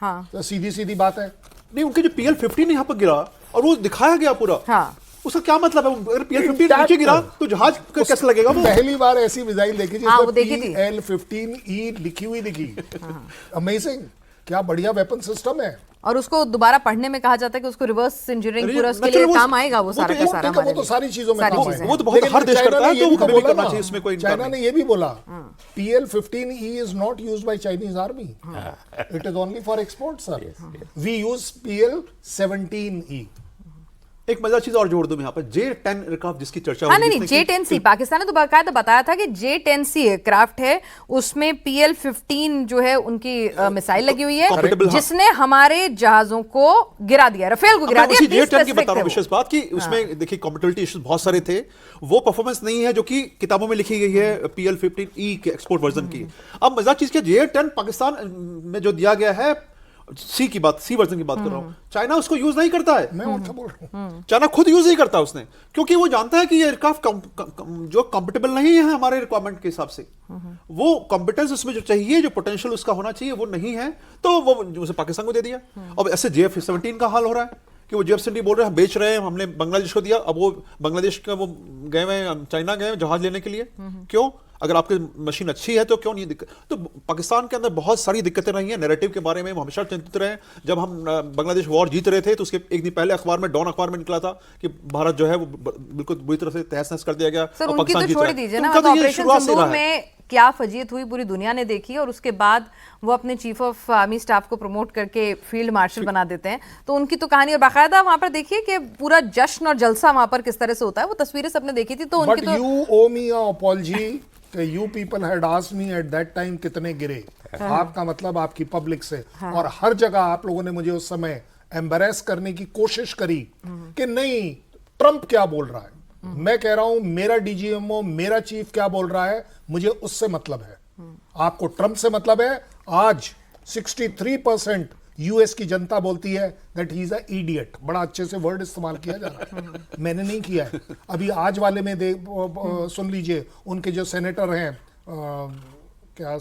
हाँ, तो सीधी सीधी बात है। नहीं, उनके जो PL-15 यहाँ पर गिरा और वो दिखाया गया पूरा, हाँ। उसका क्या मतलब है? अगर PL-15 नीचे गिरा तो जहाज का कैसे लगेगा वो? पहली बार ऐसी मिसाइल देखी हाँ, वो जिसमें देखी थी। PL-15E लिखी हुई दिखी। अमेजिंग, क्या बढ़िया वेपन सिस्टम है। और उसको दोबारा पढ़ने में कहा जाता है कि उसको रिवर्स इंजीनियरिंग पूरा उसके लिए वो- काम आएगा, वो वो सारा तो का एक- सारा ठीक है, वो हमारे तो लिए। सारी चीजों में सारी काम चीजें। आएगा। वो तो बहुत लेकिन हर देश चाइना करता ने है, ये तो भी वो कभी बोला करना ना, चाहिए, इसमें कोई इनकार चाइना नहीं। ने ये भी बोला PL-15E is not used by Chinese army. It is only for export, sir. We use PL-17E. एक मजेदार चीज और जोड़ दूं यहाँ पर, J-10 एयरक्राफ्ट जिसकी चर्चा हाँ हो रही नहीं है, नहीं, J-10C पाकिस्तान ने तो बाकायदा बताया था कि J-10C एयरक्राफ्ट है, उसमें PL-15 जो है उनकी मिसाइल लगी हुई है, Compatible, हाँ। जिसने हमारे जहाजों को गिरा दिया, राफेल को गिरा मैं उसी दिया। J-10 की बता रहा हूँ विशेष बात कि उसमें देखिए कॉम्पिटिबिलिटी इश्यूज बहुत सारे थे। वो परफॉर्मेंस नहीं है जो कि किताबों में लिखी गई है PL-15E के एक्सपोर्ट वर्जन की। अब मजेदार चीज क्या, J-10 पाकिस्तान में जो दिया गया है सी वर्जन की बात कर रहा हूं, चाइना उसको यूज नहीं करता है। मैं और क्या बोल रहा हूँ। चाइना खुद यूज नहीं करता उसने, क्योंकि वो जानता है कि ये एयरक्राफ्ट जो कंपेटेबल नहीं है हमारे रिक्वायरमेंट के हिसाब से, वो कॉम्पिटेंस उसमें जो चाहिए, जो पोटेंशियल उसका होना चाहिए वो नहीं है, तो वो उसे पाकिस्तान को दे दिया। अब ऐसे JF-17 का हाल हो रहा है कि वो JF-17 बोल रहे हैं हम बेच रहे हैं, हमने बांग्लादेश को दिया। अब वो बांग्लादेश का वो गए हुए चाइना गए जहाज लेने के लिए, क्यों? अगर आपकी मशीन अच्छी है तो क्यों नहीं दिक्कत? तो पाकिस्तान के अंदर बहुत सारी दिक्कतें रही हैं। नैरेटिव के बारे में हम हमेशा चिंतित रहे। जब हम बांग्लादेश वॉर जीत रहे थे तो उसके एक दिन पहले अखबार में, डॉन अखबार में निकला था कि भारत जो है वो बिल्कुल बुरी तरह से तहस नहस कर दिया गया। सर और उनकी पाकिस्तान तो जीत छोड़ रहा है। दीजिए तो ना, उनका तो ये ऑपरेशन शुरुआत से सिंदूर रहा है। में क्या फजीयत हुई पूरी दुनिया ने देखी, और उसके बाद वो अपने चीफ ऑफ आर्मी स्टाफ को प्रमोट करके फील्ड मार्शल बना देते हैं। तो उनकी तो कहानी, और बाकायदा वहां पर देखिए कि पूरा जश्न और जलसा वहां पर किस तरह से होता है, वो तस्वीरें सबने देखी थी। तो उनकी But तो you owe me a apology कि you people had asked me at that time कितने गिरे। आपका मतलब आपकी पब्लिक से, और हर जगह आप लोगों ने मुझे उस समय एम्बैरेस करने की कोशिश करी कि नहीं ट्रंप क्या बोल रहा है। मैं कह रहा हूं मेरा DGMO, मेरा चीफ क्या बोल रहा है, मुझे उससे मतलब है। आपको ट्रंप से मतलब है। आज 63% यूएस की जनता बोलती है that he is a idiot. बड़ा अच्छे से वर्ड इस्तेमाल किया जा रहा है, मैंने नहीं किया है। अभी आज वाले में सुन लीजिए, उनके जो सेनेटर हैं क्या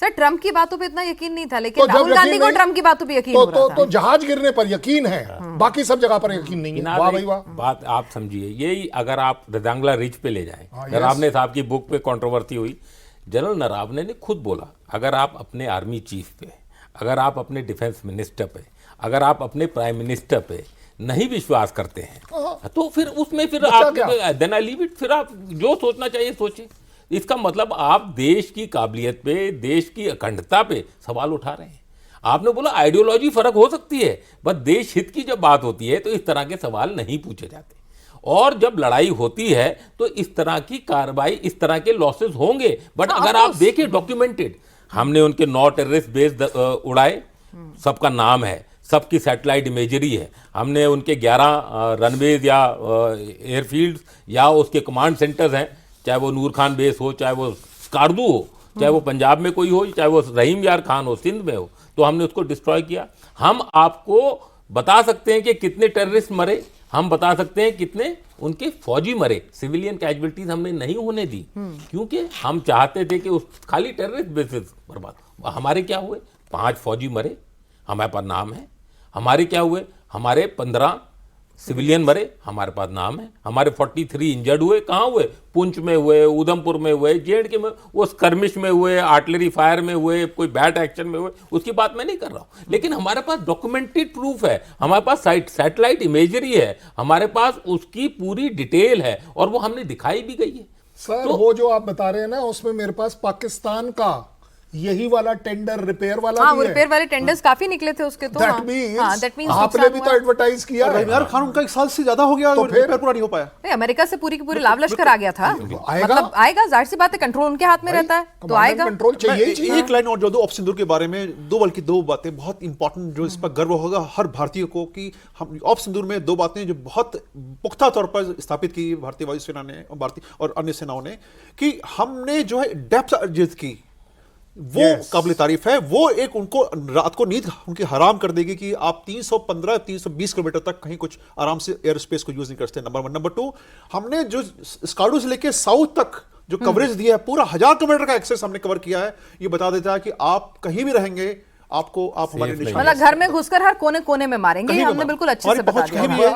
सर ट्रम्प की बातों पे इतना यकीन नहीं था, लेकिन जब राहुल यकीन गांधी को नहीं- ट्रम्प की बातों पे यकीन हो रहा था। तो जहाज गिरने पर यकीन है, बाकी सब जगह पर यकीन नहीं है। इनाद, वाह भाई एक वाह। बात आप समझिए, यही अगर आप रजांगला रिज पे ले जाएं, हाँ, नरावने साहब की बुक पे कंट्रोवर्सी हुई, जनरल नरावने ने खुद बोला, अगर आप अपने आर्मी चीफ पे, अगर आप अपने डिफेंस मिनिस्टर पे, अगर आप अपने प्राइम मिनिस्टर पे नहीं विश्वास करते हैं तो फिर उसमें फिर बचा आप क्या? देन आई लीव इट, फिर आप जो सोचना चाहिए सोचें। इसका मतलब आप देश की काबिलियत पे, देश की अखंडता पे सवाल उठा रहे हैं। आपने बोला आइडियोलॉजी फर्क हो सकती है, बस देश हित की जब बात होती है तो इस तरह के सवाल नहीं पूछे जाते, और जब लड़ाई होती है तो इस तरह की कार्रवाई, इस तरह के लॉसेस होंगे। बट अगर आप देखें डॉक्यूमेंटेड, हमने उनके 9 टेररिस्ट बेस उड़ाए, सबका नाम है, सबकी सैटेलाइट इमेजरी है, हमने उनके 11 रनवेज या एयरफील्ड्स या उसके कमांड सेंटर्स हैं, चाहे वो नूर खान बेस हो, चाहे वो स्कार्दू हो, चाहे वो पंजाब में कोई हो, चाहे वो रहीम यार खान हो, सिंध में हो, तो हमने उसको डिस्ट्रॉय किया। हम आपको बता सकते हैं कि कितने टेररिस्ट मरे, हम बता सकते हैं कितने उनके फौजी मरे, सिविलियन कैजुअलिटीज हमने नहीं होने दी, क्योंकि हम चाहते थे कि उस खाली टेररिस्ट बेसिस बर्बाद। हमारे क्या हुए, 5 फौजी मरे, हमारे पास नाम है। हमारे क्या हुए, हमारे 15 सिविलियन मरे, हमारे पास नाम है। हमारे 43 इंजर्ड हुए, कहाँ हुए, पुंछ में हुए, उधमपुर में हुए, जेएंडके में, वो स्कर्मिश में हुए, आर्टिलरी फायर में हुए, कोई बैट एक्शन में हुए, उसकी बात मैं नहीं कर रहा हूँ। लेकिन हमारे पास डॉक्यूमेंटेड प्रूफ है, हमारे पास सैटेलाइट इमेजरी है, हमारे पास उसकी पूरी डिटेल है, और वो हमने दिखाई भी गई है। सर वो जो आप बता रहे हैं ना, उसमें मेरे पास पाकिस्तान का यही वाला टेंडर रिपेयर वाला हाँ, भी वो है। रिपेयर वाले टेंडर्स काफी निकले थे उसके तो। That हाँ, means हाँ, that means आपने नुकसान भी हुआ तो है। एडवर्टाइज किया है। रहीम यार खान उनका 1 साल से ज्यादा हो गया, तो और फिर? रिपेयर पूरा नहीं हो पाया। नहीं, अमेरिका से पूरी की पूरी लाव लश्कर आ गया था। आएगा? मतलब आएगा, जाहिर सी बात है, कंट्रोल उनके हाथ में रहता है तो कमांड एंड आएगा। कंट्रोल चाहिए ही चाहिए। एक लाइन और जो दो ऑफ सिंदूर के बारे में, बल्कि दो बातें बहुत इंपॉर्टेंट, जो इस पर गर्व होगा हर भारतीय को, कि हम ऑफ सिंदूर में 2 बातें जो बहुत पुख्ता तौर पर स्थापित की भारतीय वायुसेना ने और भारतीय और अन्य सेनाओं ने, कि हमने जो है डेप्थ अर्जित की, वो काबिल तारीफ है। वो एक उनको रात को नींद उनकी हराम कर देगी कि आप 315-320 किलोमीटर तक कहीं कुछ आराम से एयर स्पेस को यूज नहीं करते। नंबर 1। नंबर 2, हमने जो स्कार्डू से लेके साउथ तक जो कवरेज दिया है, पूरा 1000 किलोमीटर का एक्सेस हमने कवर किया है। ये बता देता है कि आप कहीं भी रहेंगे, आपको आप हमारे नहीं। निशाने मतलब घर में घुसकर हर कोने कोने में मारेंगे, कहीं ये भी हमने मार- बिल्कुल अच्छे हमारी से बता पहुंच दिया। कहीं भी है।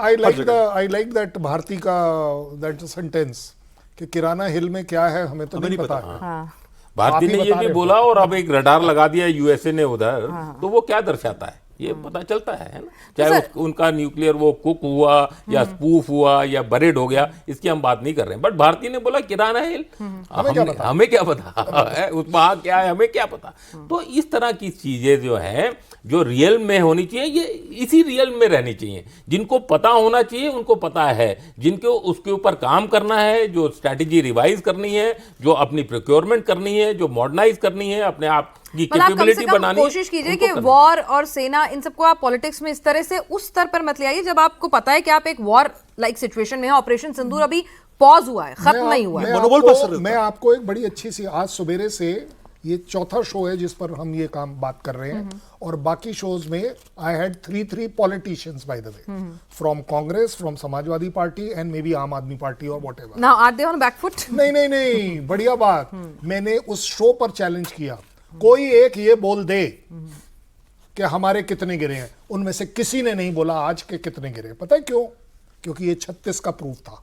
आई लाइक दैट भारती का दैट सेंटेंस कि किराना हिल में क्या है हमें तो नहीं पता है। हाँ, भारती आप ही ने ये बता भी रहे हो। बोला, और अब एक रडार लगा दिया यूएसए ने उधर, तो वो क्या दर्शाता है ये पता चलता है ना। चाहे उनका न्यूक्लियर वो कुक हुआ या स्पूफ हुआ या बरेड हो गया, इसकी हम बात नहीं कर रहे हैं। बट भारती ने बोला किराना हिल, हमें क्या पता उस वहां क्या है, हमें क्या पता। तो इस तरह की चीजें जो है, जो रियल में होनी चाहिए, ये इसी रियल में रहनी चाहिए। जिनको पता होना चाहिए उनको पता है, जिनको उसके ऊपर काम करना है, जो स्ट्रैटेजी रिवाइज करनी है, जो अपनी प्रोक्योरमेंट करनी है, जो मॉडर्नाइज करनी है, अपने आप की मतलब आप कम से कैपेबिलिटी कम बनानी है, कोशिश कीजिए उनको कि करना है। वॉर और सेना, इन सबको आप पॉलिटिक्स में इस तरह से उस स्तर पर मत ले आइए जब आपको पता है कि आप एक वॉर लाइक सिचुएशन में हैं। ऑपरेशन सिंदूर अभी पॉज हुआ है, खत्म नहीं हुआ है। मनोबल पर असर रहता है। मैं आपको एक बड़ी अच्छी सी, आज सवेरे से ये चौथा शो है जिस पर हम ये काम बात कर रहे हैं, और बाकी शोज में I had 3 politicians by the way, from Congress, from Samajwadi party and maybe Aam Aadmi party और whatever. Now are they on back foot? नहीं, बढ़िया बात। मैंने उस शो पर चैलेंज किया, कोई एक ये बोल दे कि हमारे कितने गिरे हैं। उनमें से किसी ने नहीं बोला आज के कितने गिरे। पता है क्यों? क्योंकि ये 36 का प्रूफ था,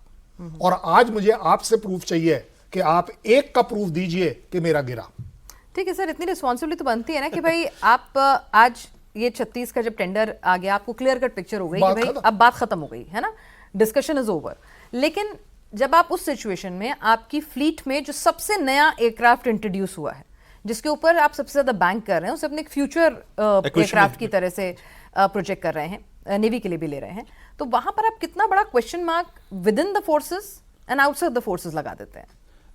और आज मुझे आपसे प्रूफ चाहिए कि आप एक का प्रूफ दीजिए कि मेरा गिरा। ठीक है सर, इतनी रिस्पॉन्सिबिलिटी तो बनती है ना कि भाई आप आज ये 36 का जब टेंडर आ गया, आपको क्लियर कट पिक्चर हो गई कि बात भाई खत्म। अब बात खत्म हो गई है ना, डिस्कशन इज ओवर। लेकिन जब आप उस सिचुएशन में, आपकी फ्लीट में जो सबसे नया एयरक्राफ्ट इंट्रोड्यूस हुआ है, जिसके ऊपर आप सबसे ज्यादा बैंक कर रहे हैं, उसे अपने एक फ्यूचर एयरक्राफ्ट की तरह से प्रोजेक्ट कर रहे हैं, नेवी के लिए भी ले रहे हैं, तो वहां पर आप कितना बड़ा question mark with in the forces and outside the forces लगा देते हैं?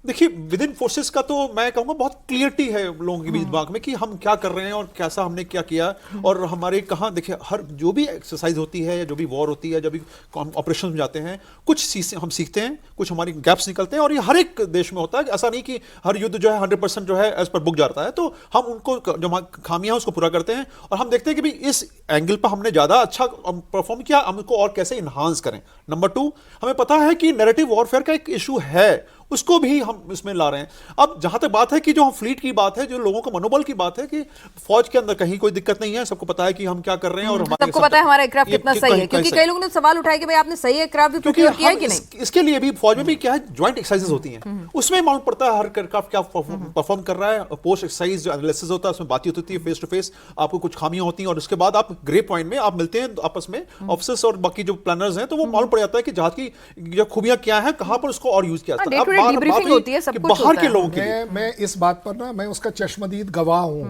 देखिए, विद इन फोर्सेस का तो मैं कहूँगा बहुत क्लियरिटी है लोगों के बीच दिमाग में कि हम क्या कर रहे हैं और कैसा हमने क्या किया, और हमारे कहाँ। देखिए, हर जो भी एक्सरसाइज होती है या जो भी वॉर होती है, जब भी ऑपरेशन में जाते हैं, कुछ हम सीखते हैं, कुछ हमारी गैप्स निकलते हैं, और ये हर एक देश में होता है। ऐसा नहीं कि हर युद्ध जो है 100% जो है एज पर बुक जाता है। तो हम उनको जो खामियां हैं उसको पूरा करते हैं, और हम देखते हैं कि भाई इस एंगल पर हमने ज़्यादा अच्छा परफॉर्म किया, हम इसको और कैसे इन्हांस करें। नंबर 2, हमें पता है कि नैरेटिव वॉरफेयर का एक इशू है, उसको भी हम इसमें ला रहे हैं। अब जहां तक बात है कि जो हम फ्लीट की बात है, जो लोगों का मनोबल की बात है कि फौज के अंदर कहीं कोई दिक्कत नहीं है, सबको पता है कि हम क्या कर रहे हैं और हमारे सबको पता है हमारा एयरक्राफ्ट कितना सही है, क्योंकि कई लोगों ने सवाल उठाया कि भाई आपने सही एयरक्राफ्ट भी प्रोक्योर किया है कि नहीं। इसके लिए भी फौज में भी क्या है, ज्वाइंट एक्सरसाइजेस होती हैं, उसमें मालूम पड़ता है हर एयरक्राफ्ट क्या परफॉर्म कर रहा है। पोस्ट एक्सरसाइज जो एनालिसिस होता है उसमें बातचीत होती है फेस टू फेस, आपको कुछ खामियां होती हैं और उसके बाद आप ग्रे पॉइंट में आप मिलते हैं आपस में ऑफिसर्स और बाकी जो प्लानर्स हैं, तो वो मालूम पड़ जाता है कि जहाज की जो खूबियां क्या हैं, कहां पर उसको और यूज किया जाता है। day-to-day debriefing होती है, सब कुछ बाहर होता के है। लोगों के लिए मैं इस बात पर ना, मैं उसका चश्मदीद गवाह हूं,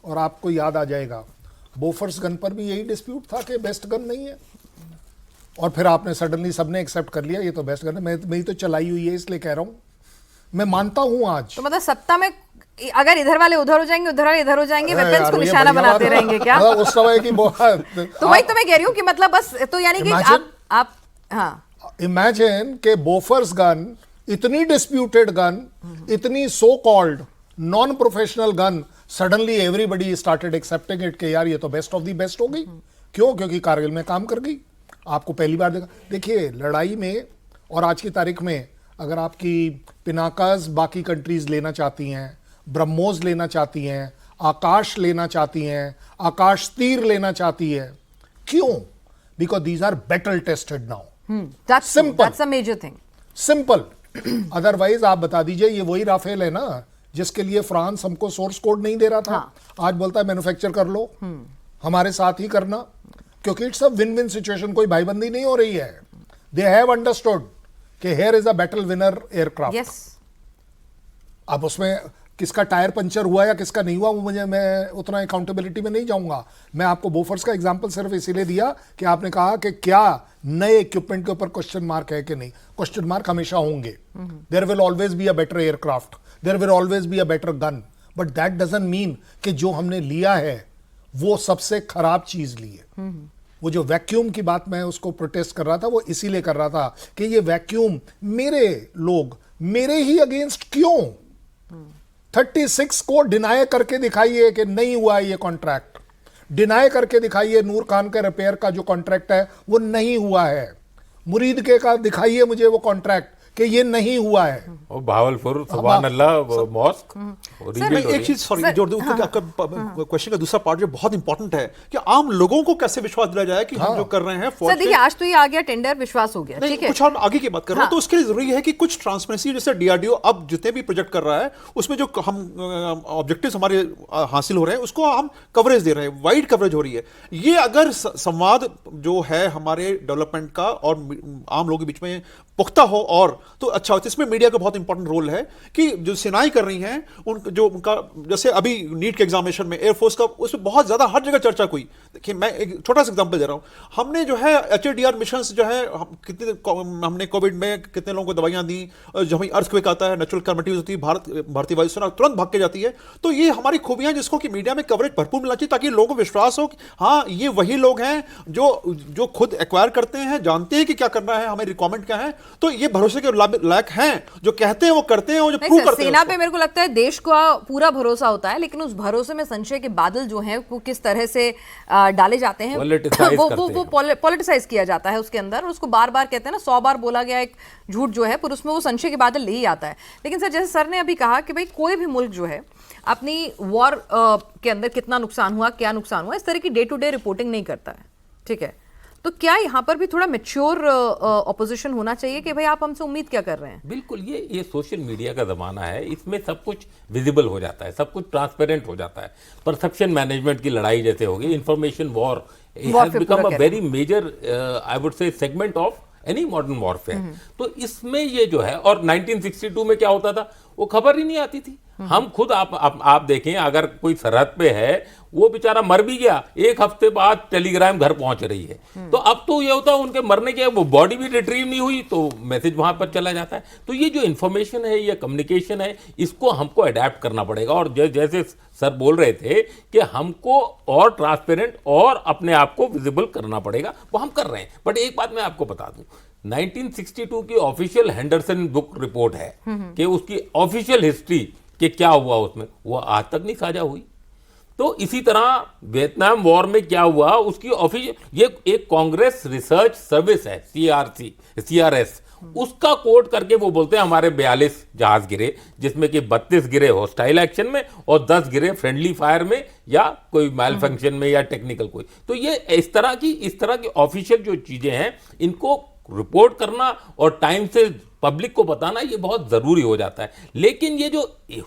और आपको याद आ जाएगा बोफर्स गन पर भी यही डिस्प्यूट था कि बेस्ट गन नहीं है, और फिर आपने सडनली सबने एक्सेप्ट कर लिया ये तो बेस्ट गन है। मेरी तो चलाई हुई है, इसलिए कह रहा हूं, मैं मानता हूं आज। तो मतलब सत्ता में अगर इधर वाले उधर हो जाएंगे, उधर वाले इधर हो जाएंगे, वेपन्स यार, को ये निशाना बढ़िया बनाते बात है। रहेंगे क्या? उस समय की तो वही तो मैं कह रही हूँ कि मतलब बस तो यानी कि आप हाँ, इमेजिन के बोफर्स गन, इतनी डिस्प्यूटेड गन, इतनी so called non professional gun, suddenly everybody started accepting it कि यार ये तो बेस्ट ऑफ दी बेस्ट हो गई। क्यों? क्योंकि कारगिल में काम कर गई। आपको पहली बार देखा, देखिए लड़ाई में और आज की तारीख में अगर आपकी पिनाकाज बाकी कंट्रीज लेना चाहती हैं, ब्रह्मोस लेना चाहती हैं, आकाश लेना चाहती हैं, आकाश तीर लेना चाहती है, क्यों? Because these are battle tested now. Simple. that's a major thing. Simple. Otherwise आप बता दीजिए ये वही राफेल है ना जिसके लिए फ्रांस हमको सोर्स कोड नहीं दे रहा था। हाँ। आज बोलता है मैन्युफैक्चर कर लो, हमारे साथ ही करना, क्योंकि it's a win win situation, कोई भाईबंदी नहीं हो रही है। दे हैव अंडरस्टूड कि here is a battle winner aircraft. Yes. अब उसमें किसका टायर पंचर हुआ या किसका नहीं हुआ, वो मैं उतना अकाउंटेबिलिटी में नहीं जाऊंगा। मैं आपको बोफर्स का एग्जांपल सिर्फ इसीलिए दिया कि आपने कहा कि क्या नए इक्विपमेंट के ऊपर क्वेश्चन मार्क है कि नहीं। क्वेश्चन मार्क हमेशा होंगे। There will always be a better aircraft, there will always be a better gun, but that doesn't mean कि जो हमने लिया है वो सबसे खराब चीज ली है। वो जो वैक्यूम की बात मैं उसको प्रोटेस्ट कर रहा था, वो इसीलिए कर रहा था कि ये वैक्यूम मेरे लोग मेरे ही अगेंस्ट क्यों? 36 को डिनाई करके दिखाइए कि नहीं हुआ ये कॉन्ट्रैक्ट, डिनाई करके दिखाइए नूर खान के रिपेयर का जो कॉन्ट्रैक्ट है वो नहीं हुआ है, मुरीद के का दिखाइए मुझे वो कॉन्ट्रैक्ट कि ये नहीं हुआ है। और भावलपुर सुभान अल्लाह मॉस्क मैं एक चीज सॉरी जोड़ दूं कि आपका क्वेश्चन का दूसरा पार्ट जो बहुत इंपॉर्टेंट है कि आम लोगों को कैसे विश्वास दिलाया जाए कि हम जो कर रहे हैं सर देखिए आज तो ये आ गया टेंडर, विश्वास हो गया, नहीं, ठीक है। कुछ हम आगे की बात कर रहे हैं तो उसके लिए जरूरी है कि कुछ ट्रांसपेरेंसी, जैसे डीआरडीओ अब जितने भी प्रोजेक्ट कर रहा है उसमें जो हम ऑब्जेक्टिव्स हमारे हासिल हो रहे हैं उसको हम कवरेज दे रहे हैं, वाइड कवरेज हो रही है। ये अगर संवाद जो है हमारे डेवलपमेंट का और आम लोगों के बीच में पुख्ता हो और तो अच्छा होता है। इसमें मीडिया का बहुत इंपॉर्टेंट रोल है कि जो सेनाएं कर रही हैं उनका जैसे अभी नीट के एग्जामिनेशन में एयरफोर्स का उसमें बहुत ज्यादा हर जगह चर्चा हुई। देखिए मैं एक छोटा सा एग्जांपल दे रहा हूं, हमने जो है HADR मिशन जो है हमने कोविड में कितने लोगों को दवाइयां दी, जब भी अर्थक्वेक आता है, नेचुरल कैलेमिटीज होती है, भारतीय वायुसेना तुरंत भाग के जाती है। तो ये हमारी खूबियां जिसको कि मीडिया में कवरेज भरपूर मिलना चाहिए ताकि लोगों को विश्वास हो कि हाँ ये वही लोग हैं जो खुद एक्वायर करते हैं, जानते हैं कि क्या करना है, हमें रिकमेंड क्या है, तो ये भरोसे के लायक हैं, जो कहते हैं वो करते हैं और जो प्रूव करते हैं। सेना पे मेरे को लगता है देश का पूरा भरोसा होता है, लेकिन उस भरोसे में संशय के बादल जो हैं वो किस तरह से डाले जाते हैं, वो पॉलिटिसाइज किया जाता है उसके अंदर। उसको बार बार कहते हैं ना, 100 बार बोला गया एक झूठ जो है, पर उसमें वो संशय के बादल ले ही आता है। लेकिन सर जैसे सर ने अभी कहा कि भाई कोई भी मुल्क जो है अपनी वॉर के अंदर कितना नुकसान हुआ, क्या नुकसान हुआ, इस तरह की डे टू डे रिपोर्टिंग नहीं करता है, ठीक है। तो क्या यहाँ पर भी थोड़ा मैच्योर ऑपोजिशन होना चाहिए कि भाई आप हमसे उम्मीद क्या कर रहे हैं? बिल्कुल, ये सोशल मीडिया का जमाना है, इसमें सब कुछ विजिबल हो जाता है, सब कुछ ट्रांसपेरेंट हो जाता है। परसेप्शन मैनेजमेंट की लड़ाई जैसे होगी, information war has become a very major I would say segment of any modern warfare. तो इसमें ये जो है, और 1962 में क्या होता था वो खबर ही नहीं आती थी। हम खुद आप देखें, अगर कोई सरहद पे है वो बेचारा मर भी गया, एक हफ्ते बाद टेलीग्राम घर पहुंच रही है। तो अब तो ये होता है उनके मरने के वो बॉडी भी रिट्रीव नहीं हुई तो मैसेज वहां पर चला जाता है। तो ये जो इंफॉर्मेशन है, ये कम्युनिकेशन है, इसको हमको अडेप्ट करना पड़ेगा। और जैसे सर बोल रहे थे कि हमको और ट्रांसपेरेंट और अपने आप को विजिबल करना पड़ेगा, वो हम कर रहे हैं। बट एक बात मैं आपको बता दूं, 1962 की ऑफिशियल हेंडरसन बुक रिपोर्ट है कि उसकी ऑफिशियल हिस्ट्री कि क्या हुआ उसमें, वो आज तक नहीं साझा हुई। तो इसी तरह वियतनाम वॉर में क्या हुआ उसकी ऑफिशियल, ये एक कांग्रेस रिसर्च सर्विस है, CRS, उसका कोट करके वो बोलते हैं हमारे 42 जहाज गिरे, जिसमें कि 32 गिरे हॉस्टाइल एक्शन में और 10 गिरे फ्रेंडली फायर में या कोई मैल फंक्शन में या टेक्निकल कोई। तो ये इस तरह की ऑफिशियल जो चीजें हैं इनको रिपोर्ट करना और टाइम से पब्लिक को बताना ये बहुत जरूरी हो जाता है। लेकिन ये जो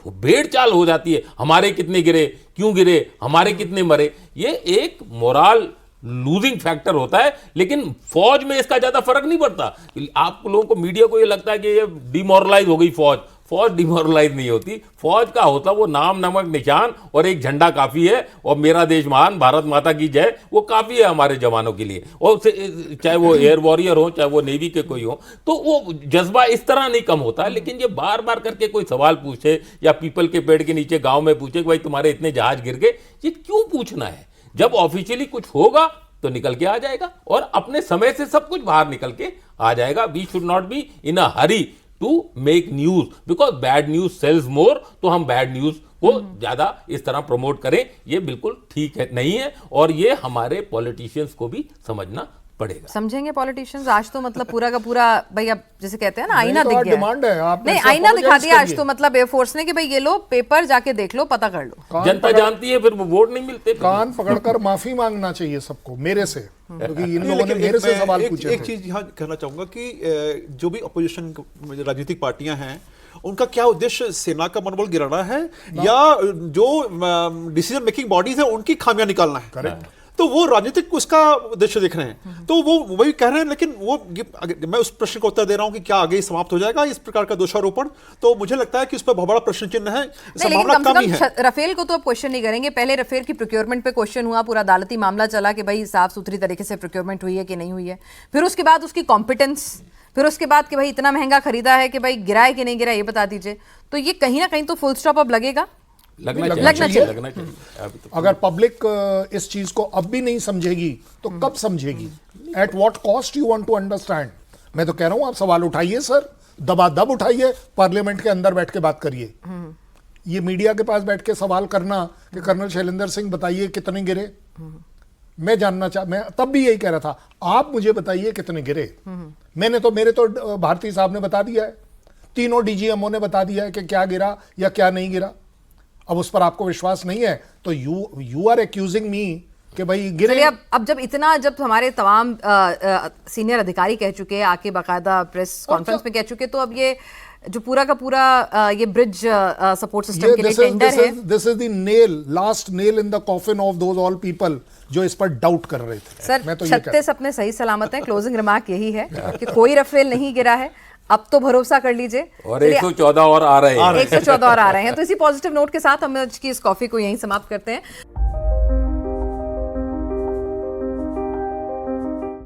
भेड़ चाल हो जाती है, हमारे कितने गिरे, क्यों गिरे, हमारे कितने मरे, ये एक मोरल लूजिंग फैक्टर होता है। लेकिन फौज में इसका ज्यादा फर्क नहीं पड़ता। आप लोगों को, मीडिया को ये लगता है कि ये डिमोरलाइज हो गई फौज। फौज डिमोरलाइज नहीं होती। फौज का होता वो नाम, नमक, निशान और एक झंडा काफी है, और मेरा देश महान, भारत माता की जय, वो काफी है हमारे जवानों के लिए। और चाहे वो एयर वॉरियर हो, चाहे वो नेवी के कोई हो, तो वो जज्बा इस तरह नहीं कम होता। लेकिन ये बार बार करके कोई सवाल पूछे या पीपल के पेड़ के नीचे गांव में पूछे कि भाई तुम्हारे इतने जहाज गिर गए, ये क्यों पूछना है? जब ऑफिशियली कुछ होगा तो निकल के आ जाएगा और अपने समय से सब कुछ बाहर निकल के आ जाएगा। We should not be in a hurry to make news, because bad news sells more. तो हम बैड न्यूज को ज्यादा इस तरह प्रमोट करें, ये बिल्कुल ठीक है नहीं है, और ये हमारे पॉलिटिशियंस को भी समझना पड़ेगा। समझेंगे पॉलिटिशियंस? आज तो मतलब पूरा का पूरा भाई, अब जैसे कहते हैं ना, आईना दिख गया डिमांड है, आपने नहीं, इसका आईना दिखा apologize दिया आज करिए। तो मतलब एयरफोर्स ने कि भाई ये लो पेपर जाके देख लो, पता कर लो। जनता जानती है, फिर वो वोट नहीं मिलते। कान पकड़कर माफी मांगना चाहिए सबको मेरे से, क्योंकि इन लोगों ने लेकिन मेरे से सवाल एक पूछे थे। चीज यहाँ कहना चाहूंगा कि जो भी अपोजिशन राजनीतिक पार्टियां हैं, उनका क्या उद्देश्य सेना का मनोबल गिराना है या जो डिसीजन मेकिंग बॉडीज है उनकी खामियां निकालना है? करेक्ट। तो वो राजनीतिक उसका उद्देश्य देख रहे हैं, तो वो वही कह रहे हैं। लेकिन वो मैं उस प्रश्न का उत्तर दे रहा हूं कि क्या आगे समाप्त हो जाएगा इस प्रकार का दोषारोपण? तो मुझे लगता है कि उस पर बहुत बड़ा प्रश्न चिन्ह है, संभावना कम ही है। राफेल को तो अब क्वेश्चन नहीं करेंगे। पहले राफेल की प्रोक्योरमेंट पे क्वेश्चन हुआ, पूरा अदालती मामला चला कि भाई साफ सुथरी तरीके से प्रोक्योरमेंट हुई है कि नहीं हुई है। फिर उसके बाद उसकी कॉम्पिटेंस, फिर उसके बाद कि भाई इतना महंगा खरीदा है कि भाई गिरा है कि नहीं गिरा, ये बता दीजिए। तो ये कहीं ना कहीं तो फुल स्टॉप अब लगेगा, लगना लगना चाहिए। चाहिए। अभी तो अगर पब्लिक इस चीज को अब भी नहीं समझेगी तो कब समझेगी? At what cost you want to understand? मैं तो कह रहा हूं आप सवाल उठाइए सर, दबादब उठाइए, पार्लियामेंट के अंदर बैठ के बात करिए। ये मीडिया के पास बैठ के सवाल करना कि कर्नल शैलेंद्र सिंह बताइए कितने गिरे, मैं तब भी यही कह रहा था, आप मुझे बताइए कितने गिरे। मेरे तो भारती साहब ने बता दिया है, तीनों डीजीएमओ ने बता दिया है कि क्या गिरा या क्या नहीं गिरा। अब उस पर आपको विश्वास नहीं है तो यू आर एक्यूजिंग मी कि भाई गिरे। चलिए, अब जब हमारे तमाम सीनियर अधिकारी कह चुके हैं, आके बाकायदा प्रेस कॉन्फ्रेंस में कह चुके, तो अब ये जो पूरा का पूरा ये ब्रिज सपोर्ट सिस्टम के लिए टेंडर है। This is the last nail in the coffin of those all people जो इस पर डाउट कर रहे थे। सर, मैं तो 36 अपने सही सलामत हैं। क्लोजिंग रिमार्क यही है कि कोई राफेल नहीं गिरा है, अब तो भरोसा कर लीजिए। और 114 और आ रहे हैं। 114 और आ रहे हैं। तो इसी पॉजिटिव नोट के साथ हम आज की इस कॉफी को यहीं समाप्त करते हैं।